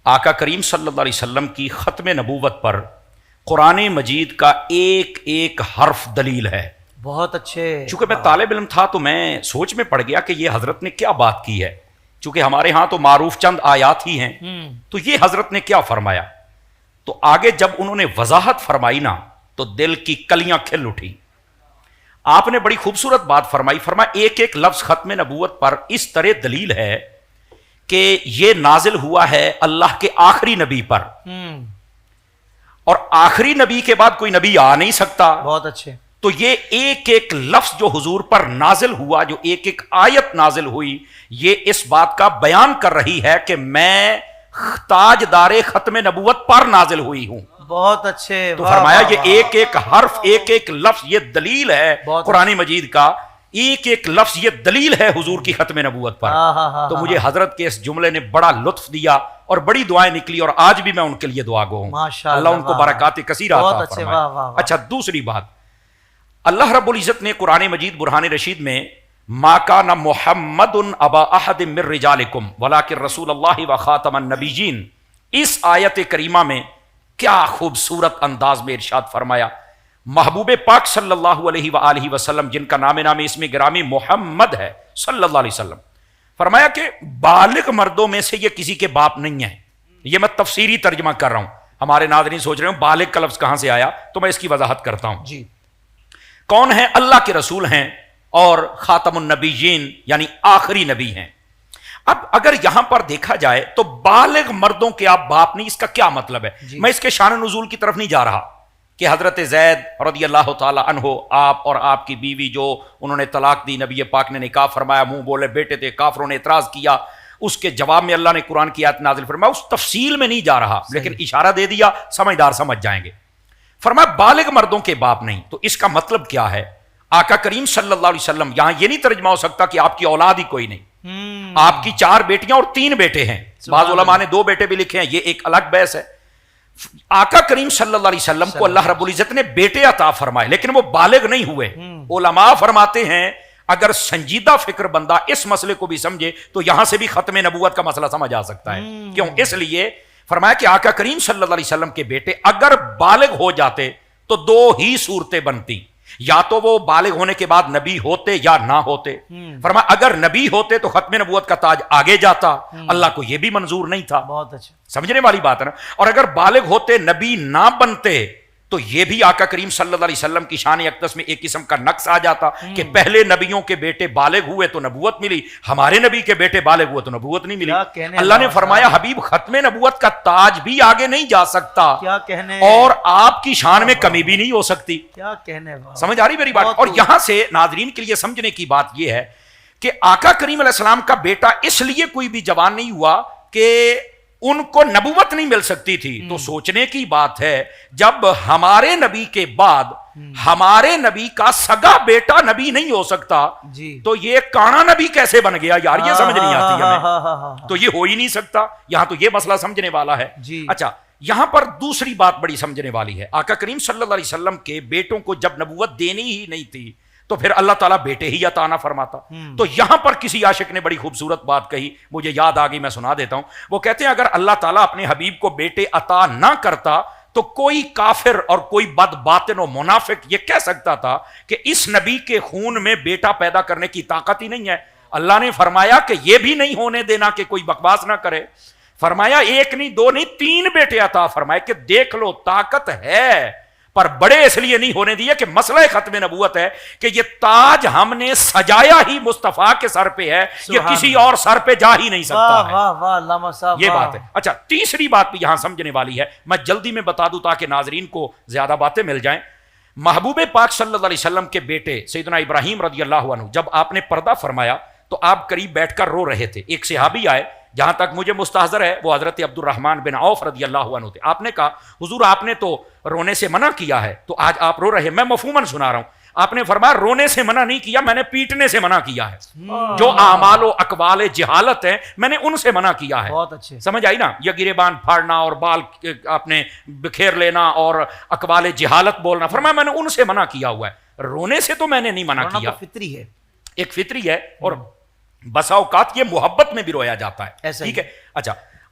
آقا کریم صلی اللہ علیہ وسلم کی ختم نبوت پر قرآن مجید کا ایک ایک حرف دلیل ہے. بہت اچھے. چونکہ میں طالب علم تھا تو میں سوچ میں پڑ گیا کہ یہ حضرت نے کیا بات کی ہے. چونکہ ہمارے ہاں تو معروف چند آیات ہی ہیں، تو یہ حضرت نے کیا فرمایا. تو آگے جب انہوں نے وضاحت فرمائی نا تو دل کی کلیاں کھل اٹھی. آپ نے بڑی خوبصورت بات فرمائی. فرمایا ایک ایک لفظ ختم نبوت پر اس طرح دلیل ہے کہ یہ نازل ہوا ہے اللہ کے آخری نبی پر، اور آخری نبی کے بعد کوئی نبی آ نہیں سکتا. بہت اچھے. تو یہ ایک ایک لفظ جو حضور پر نازل ہوا، جو ایک ایک آیت نازل ہوئی، یہ اس بات کا بیان کر رہی ہے کہ میں تاجدار ختم نبوت پر نازل ہوئی ہوں. بہت اچھے. تو فرمایا یہ ایک ایک حرف، ایک ایک لفظ یہ دلیل ہے قرآن مجید کا، ایک ایک لفظ یہ دلیل ہے حضور کی ختم نبوت پر. تو مجھے حضرت کے اس جملے نے بڑا لطف دیا اور بڑی دعائیں نکلی، اور آج بھی میں ان کے لیے دعا گو ہوں. اللہ ان کو برکات کثیرہ عطا فرمائے. اچھا دوسری بات، اللہ رب العزت نے قرآن مجید برہان رشید میں ما کان محمد ابا احد من رجالکم ولکن رسول اللہ و خاتم النبیین، اس آیت کریمہ میں کیا خوبصورت انداز میں ارشاد فرمایا. محبوب پاک صلی اللہ علیہ وآلہ وسلم، جن کا نام اسم گرامی محمد ہے صلی اللہ علیہ وسلم، فرمایا کہ بالغ مردوں میں سے یہ کسی کے باپ نہیں ہے. یہ میں تفسیری ترجمہ کر رہا ہوں. ہمارے ناظرین سوچ رہے ہوں بالغ کا لفظ کہاں سے آیا، تو میں اس کی وضاحت کرتا ہوں. جی. کون ہیں؟ اللہ کے رسول ہیں اور خاتم النبیین یعنی آخری نبی ہیں. اب اگر یہاں پر دیکھا جائے تو بالغ مردوں کے آپ باپ نہیں، اس کا کیا مطلب ہے؟ میں اس کے شان نزول کی طرف نہیں جا رہا کہ حضرت زید رضی اللہ تعالی عنہ، آپ اور آپ کی بیوی جو انہوں نے طلاق دی، نبی پاک نے نکاح فرمایا، منہ بولے بیٹے تھے، کافروں نے اعتراض کیا، اس کے جواب میں اللہ نے قرآن کی آیت نازل فرمایا. اس تفصیل میں نہیں جا رہا، لیکن اشارہ دے دیا، سمجھدار سمجھ جائیں گے. فرمایا بالغ مردوں کے باپ نہیں. تو اس کا مطلب کیا ہے؟ آقا کریم صلی اللہ علیہ وسلم، یہاں یہ نہیں ترجمہ ہو سکتا کہ آپ کی اولاد ہی کوئی نہیں. آپ کی 4 بیٹیاں اور 3 بیٹے ہیں. بعض علماء نے 2 بیٹے بھی لکھے ہیں، یہ ایک الگ بحث ہے. آقا کریم صلی اللہ علیہ وسلم کو اللہ رب العزت نے بیٹے عطا فرمائے، لیکن وہ بالغ نہیں ہوئے. علماء فرماتے ہیں اگر سنجیدہ فکر بندہ اس مسئلے کو بھی سمجھے تو یہاں سے بھی ختم نبوت کا مسئلہ سمجھ آ سکتا ہے. کیوں؟ اس لیے فرمایا کہ آقا کریم صلی اللہ علیہ وسلم کے بیٹے اگر بالغ ہو جاتے تو 2 ہی صورتیں بنتی، یا تو وہ بالغ ہونے کے بعد نبی ہوتے یا نہ ہوتے. فرمایا اگر نبی ہوتے تو ختم نبوت کا تاج آگے جاتا، اللہ کو یہ بھی منظور نہیں تھا. بہت اچھا. سمجھنے والی بات ہے نا. اور اگر بالغ ہوتے نبی نہ بنتے تو یہ بھی آقا کریم صلی اللہ علیہ وسلم کی شان اقدس میں ایک قسم کا نقص آ جاتا کہ پہلے نبیوں کے بیٹے بالغ ہوئے تو نبوت ملی، ہمارے نبی کے بیٹے بالغ ہوئے تو نبوت نہیں ملی. اللہ نے فرمایا حبیب ختم نبوت کا تاج بھی آگے نہیں جا سکتا، کیا کہنے، اور آپ کی شان میں کمی بھی نہیں ہو سکتی. کیا کہنے. سمجھ آ رہی میری بات؟ اور یہاں سے ناظرین کے لیے سمجھنے کی بات یہ ہے کہ آقا کریم علیہ السلام کا بیٹا اس لیے کوئی بھی جوان نہیں ہوا کہ ان کو نبوت نہیں مل سکتی تھی. تو سوچنے کی بات ہے جب ہمارے نبی کے بعد ہمارے نبی کا سگا بیٹا نبی نہیں ہو سکتا تو یہ کانا نبی کیسے بن گیا یار؟ یہ سمجھ نہیں آتی ہمیں. تو یہ ہو ہی نہیں سکتا. یہاں تو یہ مسئلہ سمجھنے والا ہے. اچھا یہاں پر دوسری بات بڑی سمجھنے والی ہے. آقا کریم صلی اللہ علیہ وسلم کے بیٹوں کو جب نبوت دینی ہی نہیں تھی تو پھر اللہ تعالیٰ بیٹے ہی عطا نہ فرماتا. تو یہاں پر کسی عاشق نے بڑی خوبصورت بات کہی، مجھے یاد آ گئی، میں سنا دیتا ہوں. وہ کہتے ہیں اگر اللہ تعالیٰ اپنے حبیب کو بیٹے عطا نہ کرتا تو کوئی کافر اور کوئی بد باطن و منافق یہ کہہ سکتا تھا کہ اس نبی کے خون میں بیٹا پیدا کرنے کی طاقت ہی نہیں ہے. اللہ نے فرمایا کہ یہ بھی نہیں ہونے دینا کہ کوئی بکواس نہ کرے. فرمایا 1 نہیں 2 نہیں 3 بیٹے عطا فرمائے کہ دیکھ لو طاقت ہے، پر بڑے اس لیے نہیں ہونے دیے کہ مسئلہ ختم نبوت ہے کہ یہ تاج ہم نے سجایا ہی مصطفیٰ کے سر پہ ہے، یہ کسی اور سر پہ جا ہی نہیں سکتا ہے. یہ بات ہے. اچھا تیسری بات بھی یہاں سمجھنے والی ہے، میں جلدی میں بتا دوں تاکہ ناظرین کو زیادہ باتیں مل جائیں. محبوب پاک صلی اللہ علیہ وسلم کے بیٹے سیدنا ابراہیم رضی اللہ عنہ جب آپ نے پردہ فرمایا تو آپ قریب بیٹھ کر رو رہے تھے. ایک صحابی آئے، جہاں تک مجھے مستحضر ہے وہ حضرت عبد الرحمن بن عوف رضی اللہ عنہ تھے. آپ نے کہا حضور آپ نے تو رونے سے منع کیا ہے تو آج آپ رو رہے ہیں. میں مفہوماً سنا رہا ہوں. آپ نے فرمایا رونے سے منع نہیں کیا، میں نے پیٹنے سے منع کیا ہے. جو اعمال و اقوال جہالت ہیں میں نے ان سے منع کیا ہے. بہت اچھے. سمجھ آئی نا؟ یہ گریبان پھاڑنا اور بال اپنے بکھیر لینا اور اقوال جہالت بولنا، فرمایا میں نے ان سے منع کیا ہوا ہے. رونے سے تو میں نے نہیں منع کیا. فطری ہے، ایک فطری ہے، اور بسا اوقات یہ محبت میں بھی رویا جاتا ہے. ٹھیک ہے. اچھا